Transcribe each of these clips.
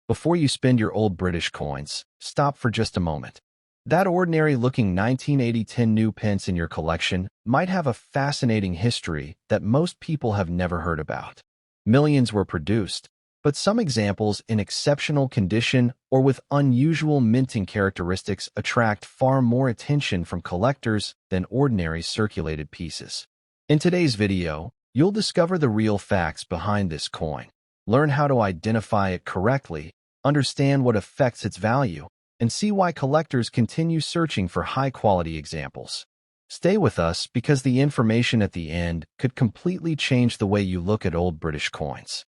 Before you spend your old British coins, stop for just a moment. That ordinary-looking 1980 tin new pence in your collection might have a fascinating history that most people have never heard about. Millions were produced, but some examples in exceptional condition or with unusual minting characteristics attract far more attention from collectors than ordinary circulated pieces. In today's video, you'll discover the real facts behind this coin, learn how to identify it correctly, understand what affects its value, and see why collectors continue searching for high-quality examples. Stay with us because the information at the end could completely change the way you look at old British coins.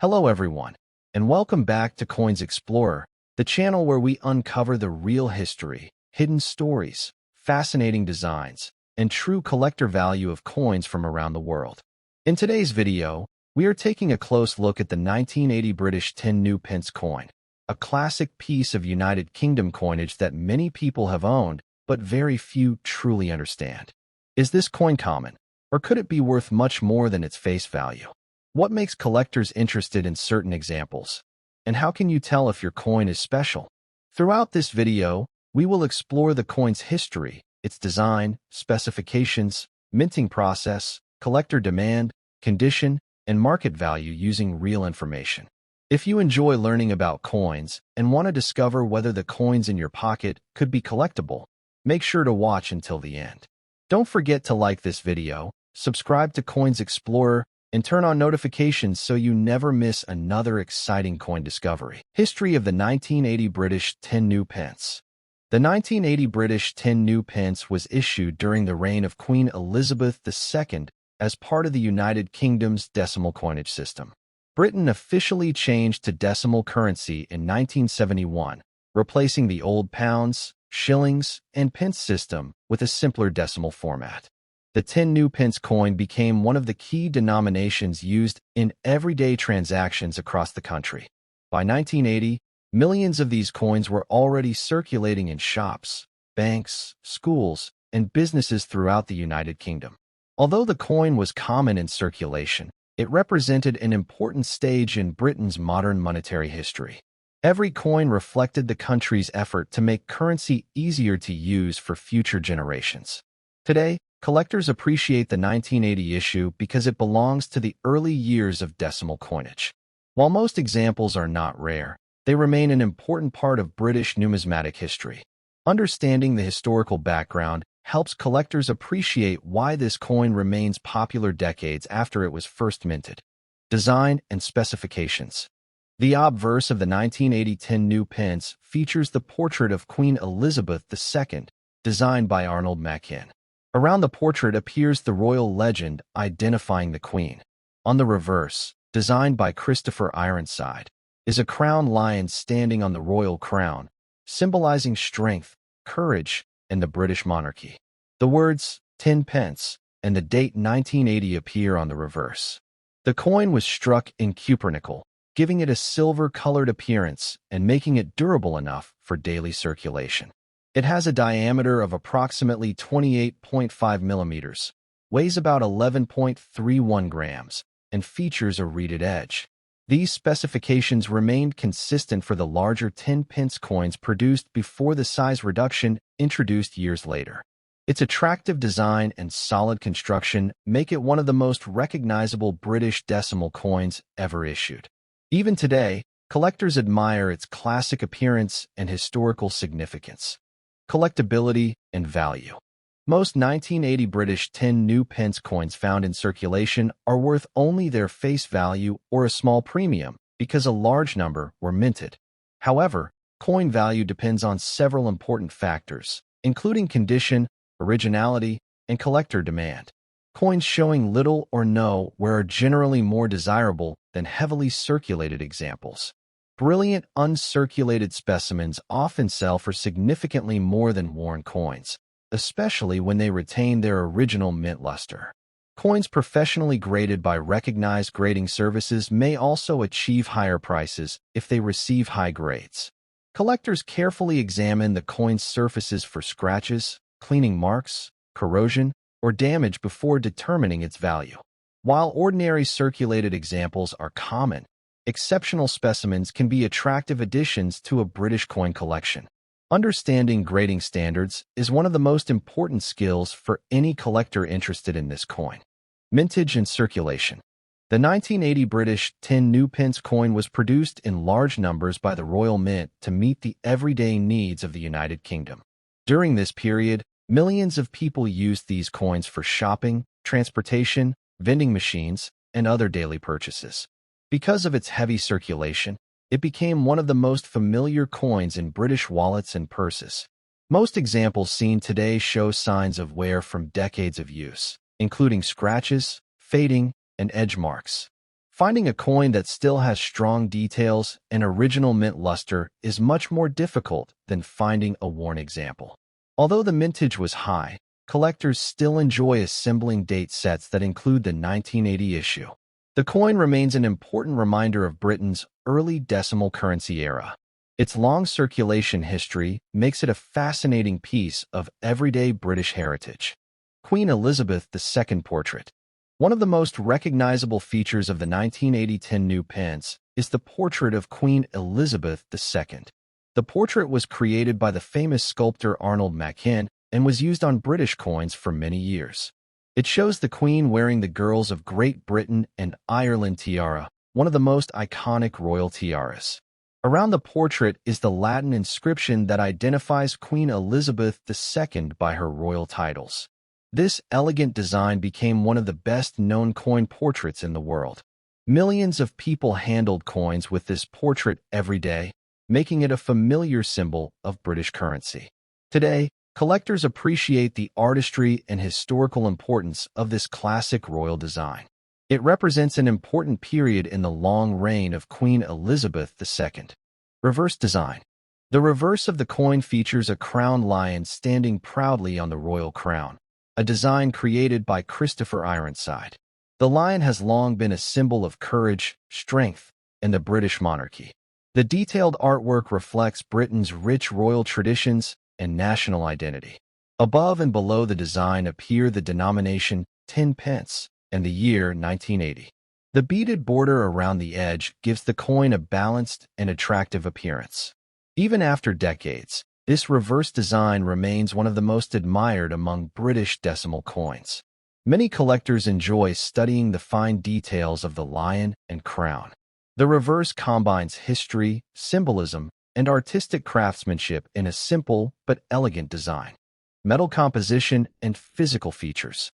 Hello everyone, and welcome back to Coins Explorer, the channel where we uncover the real history, hidden stories, fascinating designs, and true collector value of coins from around the world. In today's video, we are taking a close look at the 1980 British tin new pence coin, a classic piece of United Kingdom coinage that many people have owned, but very few truly understand. Is this coin common, or could it be worth much more than its face value? What makes collectors interested in certain examples? And how can you tell if your coin is special? Throughout this video, we will explore the coin's history, its design, specifications, minting process, collector demand, condition, and market value using real information. If you enjoy learning about coins and want to discover whether the coins in your pocket could be collectible, make sure to watch until the end. Don't forget to like this video, subscribe to Coins Explorer, and turn on notifications so you never miss another exciting coin discovery. History of the 1980 British tin new pence. The 1980 British tin new pence was issued during the reign of Queen Elizabeth II as part of the United Kingdom's decimal coinage system. Britain officially changed to decimal currency in 1971, replacing the old pounds, shillings, and pence system with a simpler decimal format. The tin new pence coin became one of the key denominations used in everyday transactions across the country. By 1980, millions of these coins were already circulating in shops, banks, schools, and businesses throughout the United Kingdom. Although the coin was common in circulation, it represented an important stage in Britain's modern monetary history. Every coin reflected the country's effort to make currency easier to use for future generations. Today, collectors appreciate the 1980 issue because it belongs to the early years of decimal coinage. While most examples are not rare, they remain an important part of British numismatic history. Understanding the historical background helps collectors appreciate why this coin remains popular decades after it was first minted. Design and specifications. The obverse of the 1980 tin new pence features the portrait of Queen Elizabeth II, designed by Arnold Machin. Around the portrait appears the royal legend identifying the Queen. On the reverse, designed by Christopher Ironside, is a crowned lion standing on the royal crown, symbolizing strength, courage, and the British monarchy. The words tin pence and the date 1980 appear on the reverse. The coin was struck in cupronickel, giving it a silver-colored appearance and making it durable enough for daily circulation. It has a diameter of approximately 28.5 millimeters, weighs about 11.31 grams, and features a reeded edge. These specifications remained consistent for the larger 10 pence coins produced before the size reduction introduced years later. Its attractive design and solid construction make it one of the most recognizable British decimal coins ever issued. Even today, collectors admire its classic appearance and historical significance. Collectability and value. Most 1980 British tin new pence coins found in circulation are worth only their face value or a small premium because a large number were minted. However, coin value depends on several important factors, including condition, originality, and collector demand. Coins showing little or no wear are generally more desirable than heavily circulated examples. Brilliant uncirculated specimens often sell for significantly more than worn coins, especially when they retain their original mint luster. Coins professionally graded by recognized grading services may also achieve higher prices if they receive high grades. Collectors carefully examine the coin's surfaces for scratches, cleaning marks, corrosion, or damage before determining its value. While ordinary circulated examples are common, exceptional specimens can be attractive additions to a British coin collection. Understanding grading standards is one of the most important skills for any collector interested in this coin. Mintage and circulation. The 1980 British 10 new pence coin was produced in large numbers by the Royal Mint to meet the everyday needs of the United Kingdom. During this period, millions of people used these coins for shopping, transportation, vending machines, and other daily purchases. Because of its heavy circulation, it became one of the most familiar coins in British wallets and purses. Most examples seen today show signs of wear from decades of use, including scratches, fading, and edge marks. Finding a coin that still has strong details and original mint luster is much more difficult than finding a worn example. Although the mintage was high, collectors still enjoy assembling date sets that include the 1980 issue. The coin remains an important reminder of Britain's early decimal currency era. Its long circulation history makes it a fascinating piece of everyday British heritage. Queen Elizabeth II portrait. One of the most recognizable features of the 1980 10 new pence is the portrait of Queen Elizabeth II. The portrait was created by the famous sculptor Arnold Machin and was used on British coins for many years. It shows the Queen wearing the Girls of Great Britain and Ireland tiara, one of the most iconic royal tiaras. Around the portrait is the Latin inscription that identifies Queen Elizabeth II by her royal titles. This elegant design became one of the best-known coin portraits in the world. Millions of people handled coins with this portrait every day, making it a familiar symbol of British currency. Today, collectors appreciate the artistry and historical importance of this classic royal design. It represents an important period in the long reign of Queen Elizabeth II. Reverse design. The reverse of the coin features a crowned lion standing proudly on the royal crown, a design created by Christopher Ironside. The lion has long been a symbol of courage, strength, and the British monarchy. The detailed artwork reflects Britain's rich royal traditions and national identity. Above and below the design appear the denomination 10 pence and the year 1980. The beaded border around the edge gives the coin a balanced and attractive appearance. Even after decades, this reverse design remains one of the most admired among British decimal coins. Many collectors enjoy studying the fine details of the lion and crown. The reverse combines history, symbolism, and artistic craftsmanship in a simple but elegant design. Metal composition and physical features.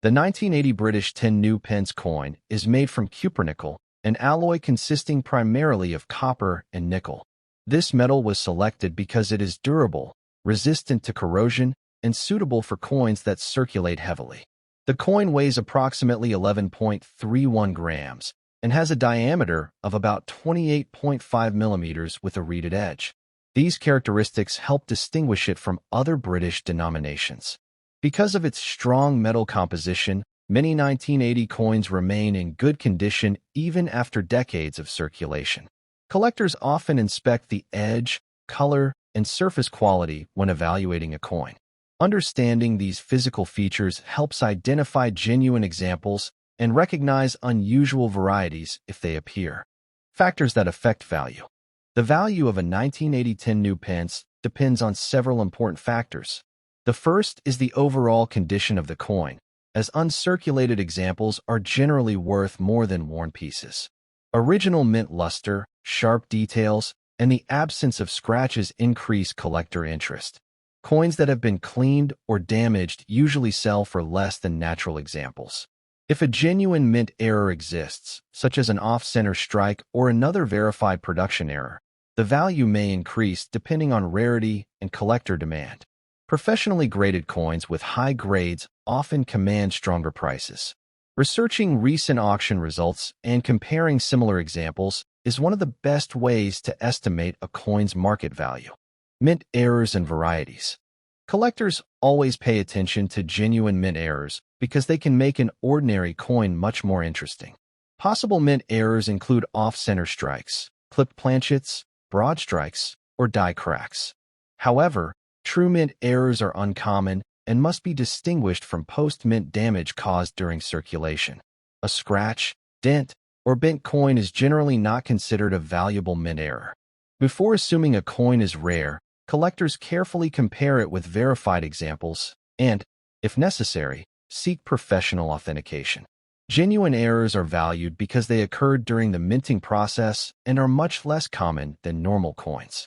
The 1980 British 10 new pence coin is made from cupronickel, an alloy consisting primarily of copper and nickel. This metal was selected because it is durable, resistant to corrosion, and suitable for coins that circulate heavily. The coin weighs approximately 11.31 grams, and has a diameter of about 28.5 millimeters with a reeded edge. These characteristics help distinguish it from other British denominations. Because of its strong metal composition, many 1980 coins remain in good condition even after decades of circulation. Collectors often inspect the edge, color, and surface quality when evaluating a coin. Understanding these physical features helps identify genuine examples and recognize unusual varieties if they appear. Factors that affect value. The value of a 1980 10 new pence depends on several important factors. The first is the overall condition of the coin, as uncirculated examples are generally worth more than worn pieces. Original mint luster, sharp details, and the absence of scratches increase collector interest. Coins that have been cleaned or damaged usually sell for less than natural examples. If a genuine mint error exists, such as an off-center strike or another verified production error, the value may increase depending on rarity and collector demand. Professionally graded coins with high grades often command stronger prices. Researching recent auction results and comparing similar examples is one of the best ways to estimate a coin's market value. Mint errors and varieties. Collectors always pay attention to genuine mint errors because they can make an ordinary coin much more interesting. Possible mint errors include off-center strikes, clipped planchets, broad strikes, or die cracks. However, true mint errors are uncommon and must be distinguished from post-mint damage caused during circulation. A scratch, dent, or bent coin is generally not considered a valuable mint error. Before assuming a coin is rare, collectors carefully compare it with verified examples and, if necessary, seek professional authentication. Genuine errors are valued because they occurred during the minting process and are much less common than normal coins.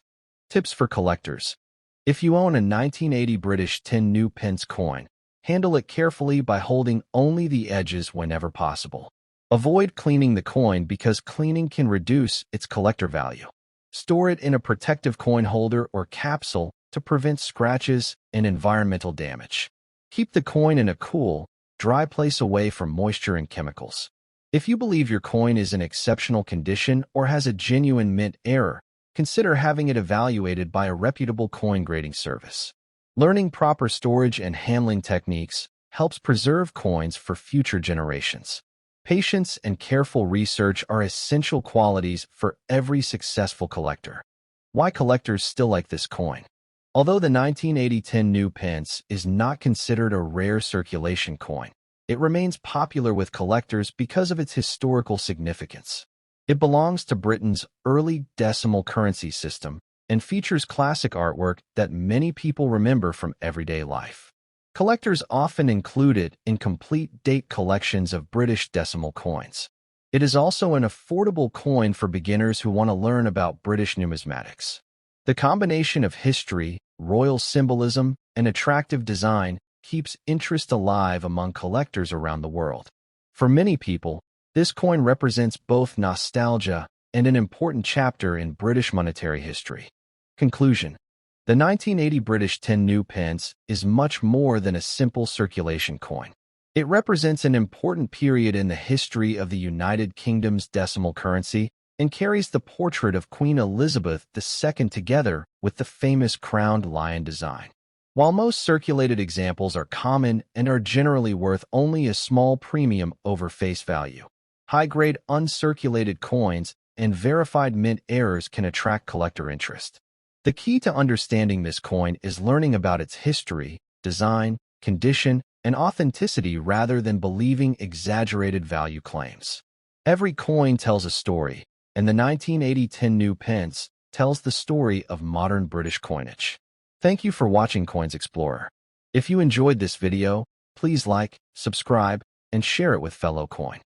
Tips for collectors. If you own a 1980 British 10 new pence coin, handle it carefully by holding only the edges whenever possible. Avoid cleaning the coin because cleaning can reduce its collector value. Store it in a protective coin holder or capsule to prevent scratches and environmental damage. Keep the coin in a cool, dry place away from moisture and chemicals. If you believe your coin is in exceptional condition or has a genuine mint error, consider having it evaluated by a reputable coin grading service. Learning proper storage and handling techniques helps preserve coins for future generations. Patience and careful research are essential qualities for every successful collector. Why collectors still like this coin? Although the 1980 10 new pence is not considered a rare circulation coin, it remains popular with collectors because of its historical significance. It belongs to Britain's early decimal currency system and features classic artwork that many people remember from everyday life. Collectors often include it in complete date collections of British decimal coins. It is also an affordable coin for beginners who want to learn about British numismatics. The combination of history, royal symbolism, and attractive design keeps interest alive among collectors around the world. For many people, this coin represents both nostalgia and an important chapter in British monetary history. Conclusion. The 1980 British 10 new pence is much more than a simple circulation coin. It represents an important period in the history of the United Kingdom's decimal currency and carries the portrait of Queen Elizabeth II together with the famous crowned lion design. While most circulated examples are common and are generally worth only a small premium over face value, high-grade uncirculated coins and verified mint errors can attract collector interest. The key to understanding this coin is learning about its history, design, condition, and authenticity rather than believing exaggerated value claims. Every coin tells a story, and the 1980 10 new pence tells the story of modern British coinage. Thank you for watching Coins Explorer. If you enjoyed this video, please like, subscribe, and share it with fellow coin